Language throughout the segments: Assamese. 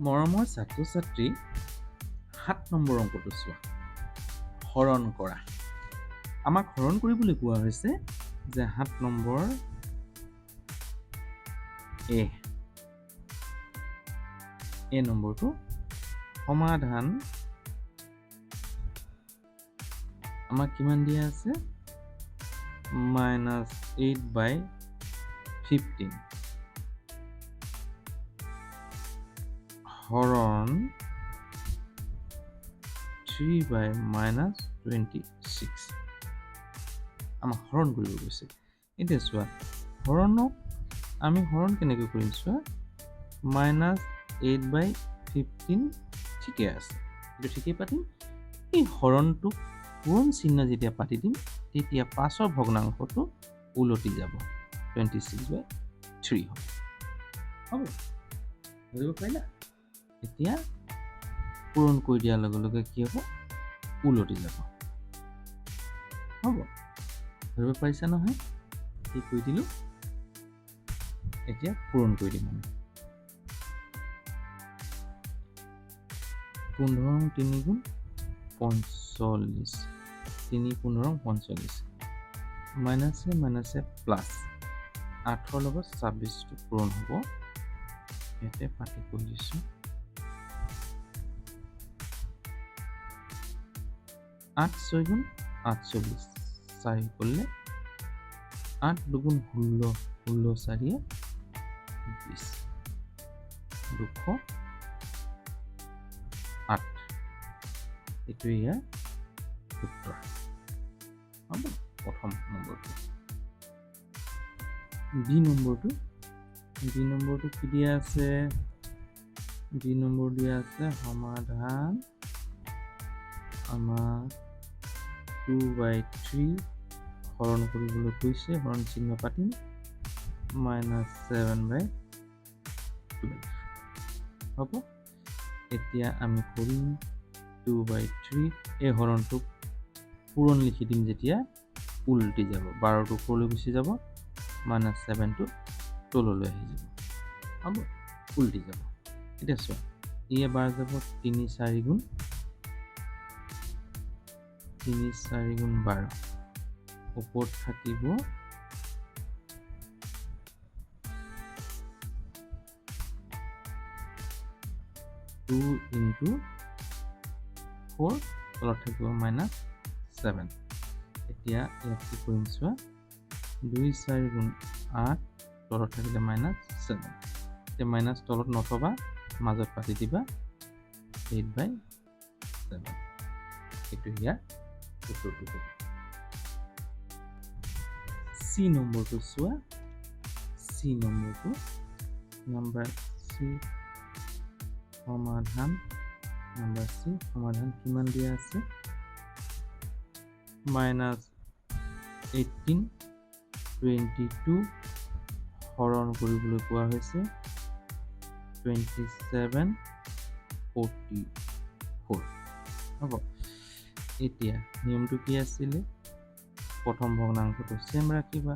মৰমৰ ছাত্ৰ-ছাত্ৰী ৭ নম্বৰ অংকটো চোৱা। হৰণ কৰা। আমাক হৰণ কৰিবলৈ কোৱা হৈছে যে ৭ নম্বৰ এ নম্বৰটো সমাধান আমাক কিমান দিয়া আছে? -8/15 হৰণ 3/-26 আমাক হৰণ কৰিব কৈছে। এতিয়া চোৱা, হৰণক আমি হৰণ কেনেকৈ কৰিম চোৱা। -8/15 ঠিকে আছে, এইটো ঠিকেই পাতিম। এই হৰণটোক পূৰণ চিহ্ন যেতিয়া পাতি দিম, তেতিয়া পাছৰ ভগ্নাংশটো উলটি যাব, 26/3 হ'ব। ধৰিব পাৰিলা? এতিয়া পূৰণ কৰি দিয়াৰ লগে লগে কি হ'ব? উলটি যাব। হ'ব, ধৰিব পাৰিছা নহয়? কি কৰি দিলোঁ? এতিয়া পূৰণ কৰি দিম আমি। 15 3 গুণ 45, 3 15 45, মাইনাছে প্লাছ 8ৰ লগত 26টো পূৰণ হ'ব। ইয়াতে পাতি কৰি দিছোঁ। 8 6 গুণ 48, 4 কৰিলে 8 2 গুণ 16, 16 4 20, 208। এইটো ইয়াৰ উত্তৰ হ'ব। প্ৰথম নম্বৰটো। বি নম্বৰটো কি দিয়া আছে? বি নম্বৰ দিয়া আছে সমাধান আমাক 2/3 হৰণ কৰিবলৈ কৈছে। হৰণ চিহ্ন পাতিম, -7/12 হ'ব। এতিয়া আমি কৰিম 2/3, এই হৰণটোক পূৰণ লিখি দিম যেতিয়া উলটি যাব। 12টো ওপৰলৈ গুচি যাব, -7টো তললৈ আহি যাব। হ'ব, উলটি যাব। এতিয়া চোৱা, ই এবাৰ যাব 3 4 গুণ 12, ওপৰত থাকিব 2 × 4, তলত থাকিব -7। এতিয়া ইয়াত কি কৰিম চোৱা, 2 4 গুণ 8, তলত থাকিলে -7। এতিয়া মাইনাছ তলত নথবা, মাজত পাতি দিবা 8/7। এইটো ইয়াৰ উত্তৰটো হ'ব। চি নম্বৰটো চোৱা। চি নম্বৰটো নাম্বাৰ চি সমাধান কিমান দিয়া আছে? -18 22 হৰণ কৰিবলৈ কোৱা হৈছে 27 44 হ'ব। এতিয়া নিয়মটো কি আছিলে? প্ৰথম ভগ্নাংশটো চেম ৰাখিবা।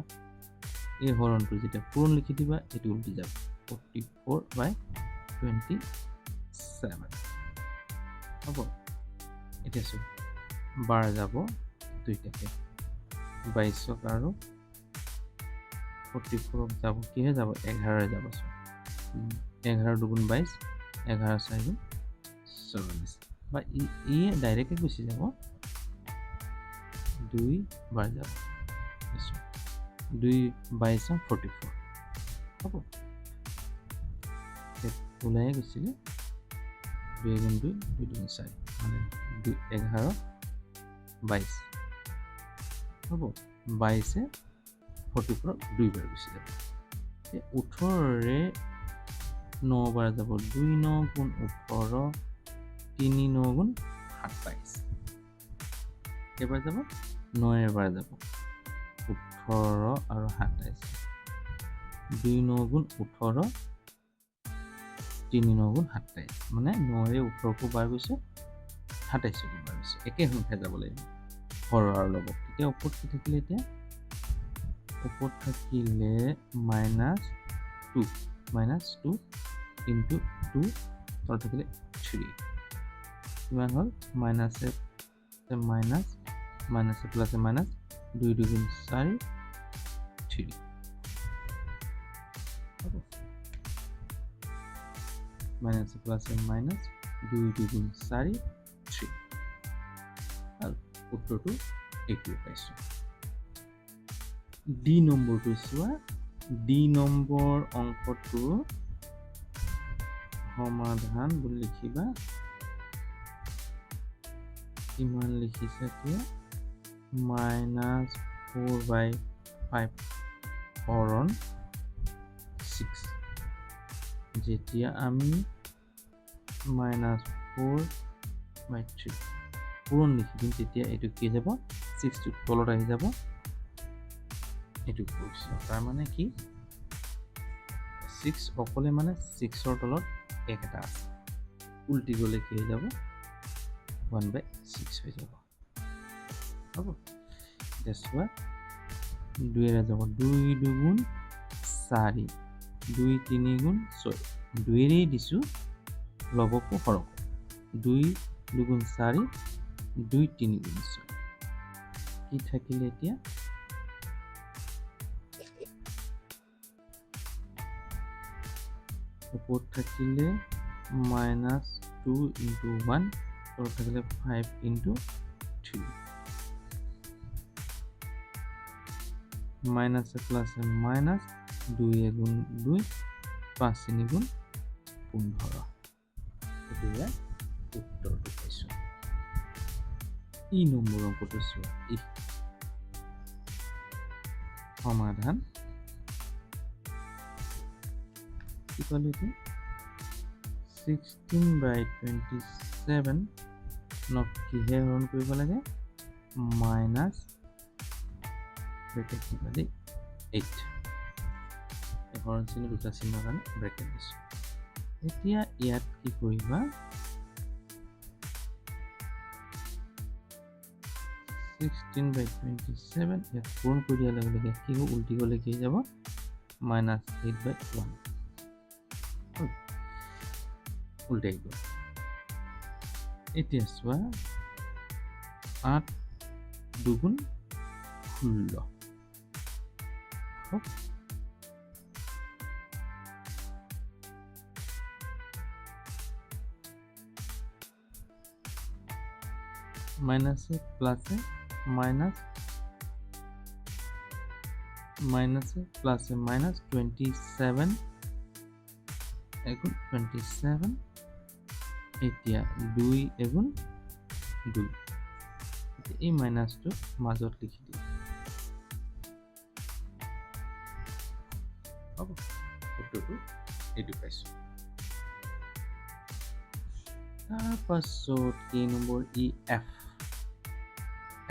এই হৰণটো যেতিয়া পূৰণ লিখি দিবা, এইটো উলটি যাব, 44/27 হ'ব। এতিয়া চোৱা, 12 যাব দুইটাকে, 22ক আৰু 44ক যাব, কিহে যাব? 11ৰে যাব। চোৱা, 11 2 গুণ 22, 11 4 গুণ 44, বা ই ডাইৰেক্টে গুচি যাব, 2 বাৰ যাব, 2 22 44 হ'ব। ওলাই গৈছিলে 2 গুণ 2 2 গুণ 4, মানে 11 22 হ'ব। 22-এ 44ক 2 বাৰ গুচি যাব। 18ৰে 9 বাৰ যাব, 2 9 গুণ 18, 3 9 গুণ 27, কেইবাৰ যাব? 9 এবাৰ যাব, 18 আৰু 27, 2 9 গুণ 18, 3 9 গুণ 27, মানে 9ৰে 18কো বাৰ গৈছে, 27কো বাৰ গৈছে। একে সংখ্যা যাব লাগিব হৰৰ লগত। তেতিয়া ওপৰত কি থাকিলে? এতিয়া ওপৰত থাকিলে -2 × 2 তলত থাকিলে 3 কিমান হ'ল মাইনাছে মাইনাছ মাইনাছে প্লাছে মাইনাছ 2 2 4 3 হ'ব মাইনাছে প্লাছে মাইনাছ 2 2 4 3 আৰু উত্তৰটো এইটোৱে পাইছোঁ ডি নম্বৰটো চোৱা ডি নম্বৰ অংকটো সমাধান বুলি লিখিবা কিমান লিখিছে এতিয়া -4/5 হৰণ 6 যেতিয়া আমি -4/3 পূৰণ লিখি দিম তেতিয়া এইটো কি যাব 6 টো তলত আহি যাব এইটো কৰিছোঁ তাৰ মানে কি 6 অকলে মানে 6ৰ তলত এক এটা আছে উল্টি গ'লে কি হৈ যাব 1/6 হৈ যাব হ'ব এতিয়া চোৱা 2 যাব 2 2 4 2 3 6 2 দিছোঁ লবকো হৰক 2 2 4 2 3 6 কি থাকিলে এতিয়া ওপৰত থাকিলে -2 × 1 তলত থাকিলে 5 × 3 মাইনাছে প্লাছে মাইনাছ 2 গুণ 2 5 3 গুণ 15 এতিয়া উত্তৰটো পাইছোঁ ই নম্বৰ অংকটো চোৱা ই সমাধান কি পালোঁ এতিয়া 16/27 নক কিহে হৰণ কৰিব লাগে মাইনাছ ব্ৰেকেট দিবা দেই 8 এই হৰণ চিহ্ন দুটা চিহ্নৰ কাৰণে ব্ৰেকেট দিছোঁ এতিয়া ইয়াত কি কৰিবা 16/27 ইয়াত পূৰণ কৰি দিয়াৰ লগে লগে কি হ'ব উল্টি গ'লে কি যাব -8/1 উল্টাই গ'ল এতিয়া চোৱা 8 2 16 মাইনাছে প্লাছে মাইনাছ মাইনাছে প্লাছে মাইনাছ 27 এগুণ 27 এতিয়া 2 এগুণ 2 এই মাইনাছটো মাজত লিখি দিওঁ হ'ব উত্তৰটো এইটো পাইছোঁ তাৰপাছত কি নম্বৰ ই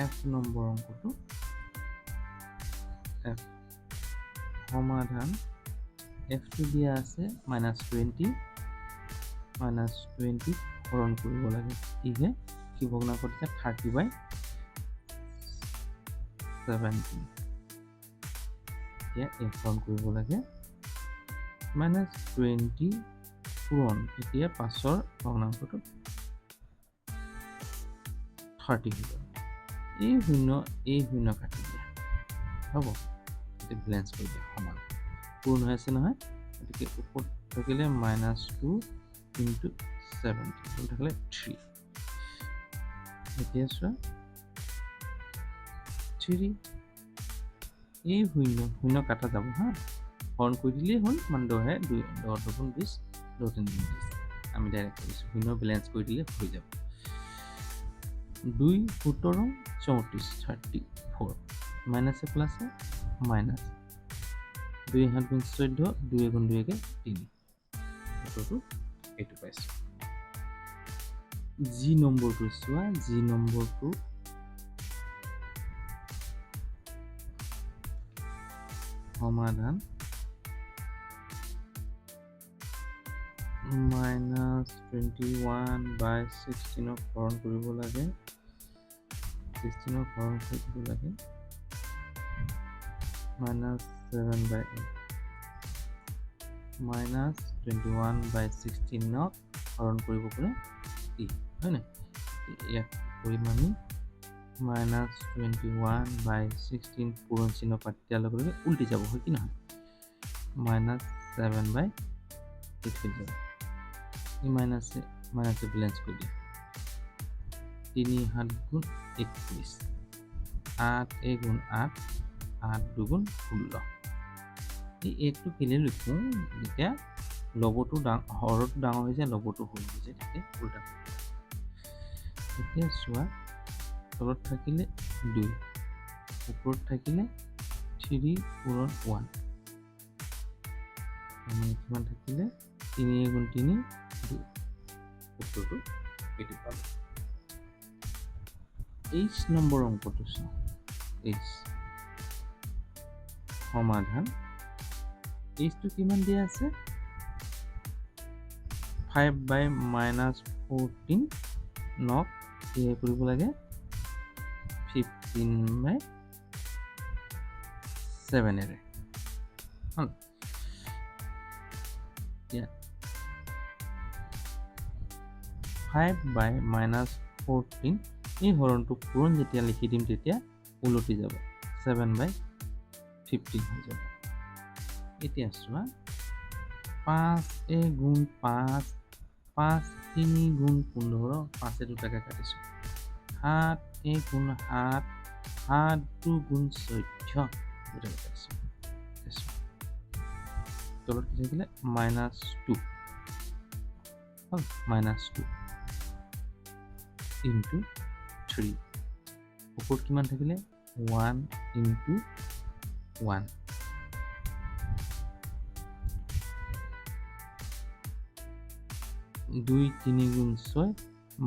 এফ নম্বৰ অংকটো এফ সমাধান এফটো দিয়া আছে -20 হৰণ কৰিব লাগে কিহে কি ভগ্নাংক দিছে 30/17 এতিয়া এফ হৰণ কৰিব লাগে -20 পূৰণ তেতিয়া পাছৰ ভগ্নাংকটো 30 হৈ যাব এই শূন্য কাটি দিয়া হ'ব এতিয়া বেলেঞ্চ কৰি দিয়া সমান পূৰণ হৈ আছে নহয় গতিকে ওপৰত থাকিলে -2 × 17 থাকিলে 3 এতিয়া চোৱা 3 এই শূন্য কাটা যাব হা হৰণ কৰি দিলেই হ'ল মানে 10 2 20 10 3 20 আমি ডাইৰেক্ট কৰিছোঁ শূন্য বেলেঞ্চ কৰি দিলে হৈ যাব 2 17 34 34 মাইনাছে প্লাছে মাইনাছ 2 7 গুণ 14 2 গুণ 2 3 উত্তৰটো এইটো পাইছোঁ জি নম্বৰটো চোৱা জি নম্বৰটো সমাধান -21/16 হৰণ কৰিব লাগে 16 হৰণ কৰিব লাগে -7/8 -21/16 হৰণ কৰিব পাৰে ই, হয় নাই? ইয়াক কৰিম আমি -21/16 পূৰণ চিহ্ন পাতি দিয়াৰ লগে লগে উল্টি যাব, হয় কি নহয়? -7/8 হৈ যাব। এই মাইনাছে বেলেঞ্চ কৰি দিয়ে। 3 7 গুণ 21, 8 1 গুণ 8, 8 2 গুণ 16। এই 1টো কেলে লিখোঁ? যেতিয়া লবটো হৰটো ডাঙৰ হৈ যায়, লবটো সৰু হৈ যায়, তেতিয়া উল্টা। এতিয়া চোৱা, তলত থাকিলে 2, ওপৰত থাকিলে 3 পূৰণ 1, মানে কিমান থাকিলে? 3 গুণ 3 2, উত্তৰটো এইটো পালোঁ। 23 নম্বৰ অংকটো চাওঁ। সমাধান। টো কিমান দিয়া আছে? 5/-14 নক কিহে কৰিব লাগে? 15/7 5/-14 এই হৰণটো পূৰণ যেতিয়া লিখি দিম তেতিয়া উলটি যাব, 7/15 হৈ যাব। এতিয়া চোৱা, 5 গুণ 5, 5 3 গুণ 15, 5 দুটাকে কাটিছোঁ। 7 গুণ 7, 7 2 গুণ 14 দুটাকে কাটিছোঁ। তলত কি থাকিলে? -2, -2 into 3, ওপৰত কিমান থাকিলে? 1 into 1, 2 3 গুণ 6,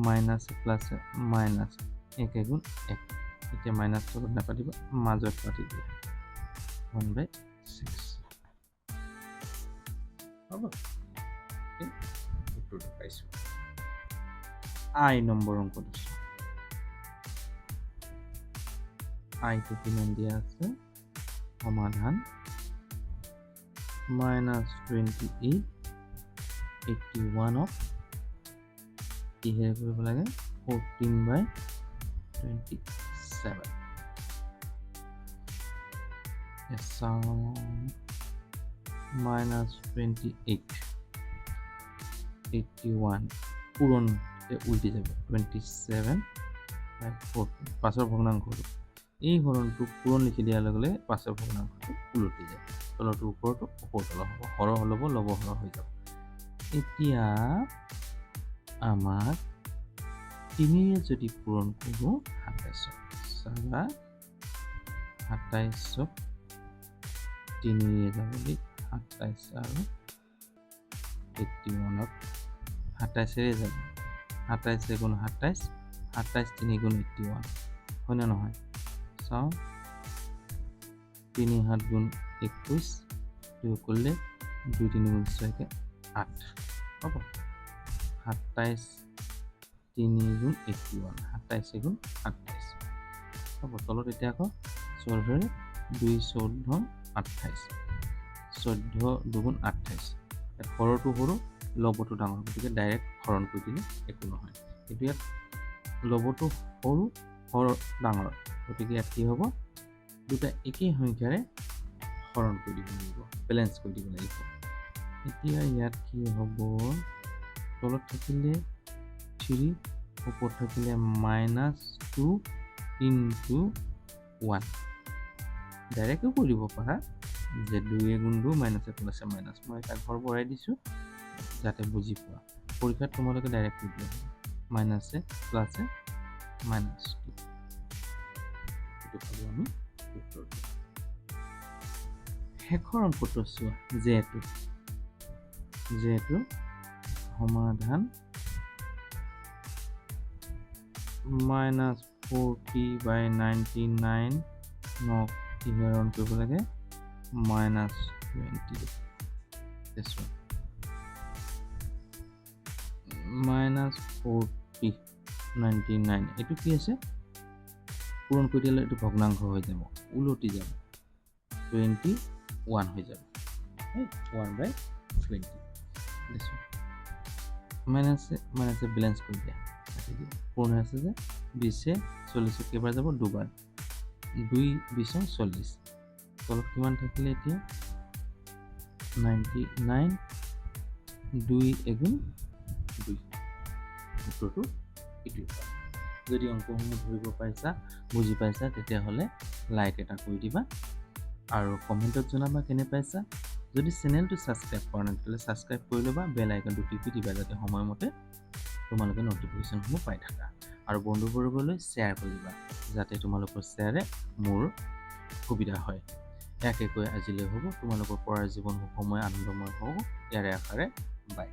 মাইনাছ প্লাছ মাইনাছ 1 গুণ 1। এতিয়া মাইনাছ তলত নাপাতিব, মাজত পাতি দিয়া, 1/6 হ'ব। উত্তৰটো পাইছোঁ। I নম্বৰ অংকটো আইটো কিমান দিয়া আছে? সমাধান -28 81 কিহেৰে কৰিব লাগে? 14/27। -28 81 পূৰণ উল্টি যাব, 27/14 পাছৰ ভগ্নাংশটো। এই হৰণটো পূৰণ লিখি দিয়াৰ লগে লগে পাছৰ ভগ্নাংশটো উলটি যায়, তলৰটো ওপৰতো ওপৰ তল হ'ব, হৰ হ'ব, লব হৰ হৈ যাব। এতিয়া আমাক 3ৰে যদি পূৰণ কৰোঁ 27, চাবা 27ক 3ৰে যাবলৈ 27 আৰু 81ক 27ৰে যাব, 27 গুণ 27, 27 3 গুণ 81, হয় নে নহয়? চাওঁ, 3 7 গুণ 21, 2 কৰিলে 2 3 গুণ 6 8 হ'ব। 27 3 গুণ 81, 27 গুণ 28 হ'ব। তলত এতিয়া আকৌ 14 2 14 28, 14 2 গুণ 28। হৰটো সৰু, লবটো ডাঙৰ, গতিকে ডাইৰেক্ট হৰণ কৰি দিলে একো নহয়। কিন্তু ইয়াত লবটো সৰু, হৰ ডাঙৰ, গতিকে ইয়াত কি হ'ব? দুটা একেই সংখ্যাৰে হৰণ কৰি দিব লাগিব, বেলেঞ্চ কৰি দিব লাগিব। এতিয়া ইয়াত কি হ'ব? তলত থাকিলে 3, ওপৰত থাকিলে -2 into 1। ডাইৰেক্টো কৰিব পাৰা যে 2 গুণ 2 মাইনাছে প্লাছে মাইনাছ। মই এটা ঘৰ বঢ়াই দিছোঁ যাতে বুজি পোৱা। পৰীক্ষাত তোমালোকে ডাইৰেক্ট কৰিব লাগিব, মাইনাছে প্লাছে -2। এইটো পালোঁ আমি উত্তৰটো। শেষৰ অংকটো চোৱা, যিহেতু সমাধান -40/99 নক কিহে হৰণ কৰিব লাগে? -20। -40/99 এইটো কি আছে? পূৰণ কৰি দিলে এইটো ভগ্নাংশ হৈ যাব, উলটি যাব, 21 হৈ যাব, 1/20। মাইনাছে বেলেঞ্চ কৰি দিয়া পূৰণ হৈ আছে যে 20 40 কেইবাৰ যাব দুবাৰ 2 20 40 তলত কিমান থাকিলে এতিয়া 99 2 এগুণ 2 উত্তৰটো এইটোৱে যদি অংকসমূহ ধৰিব পাৰিছা বুজি পাইছা তেতিয়াহ'লে লাইক এটা কৰি দিবা আৰু কমেণ্টত জনাবা কেনে পাইছা যদি চেনেলটো ছাবস্ক্ৰাইব কৰা নাই তেতিয়াহ'লে ছাবস্ক্ৰাইব কৰি ল'বা বেল আইকনটো টিপি দিবা যাতে সময়মতে তোমালোকে নটিফিকেশ্যনসমূহ পাই থাকা আৰু বন্ধুবৰ্গলৈ শ্বেয়াৰ কৰিবা যাতে তোমালোকৰ শ্বেয়াৰে মোৰ সুবিধা হয় ইয়াকে কৈ আজিলৈ হ'ব তোমালোকৰ পঢ়াৰ জীৱন সুখময় আনন্দময় হওক ইয়াৰে আশাৰে বাই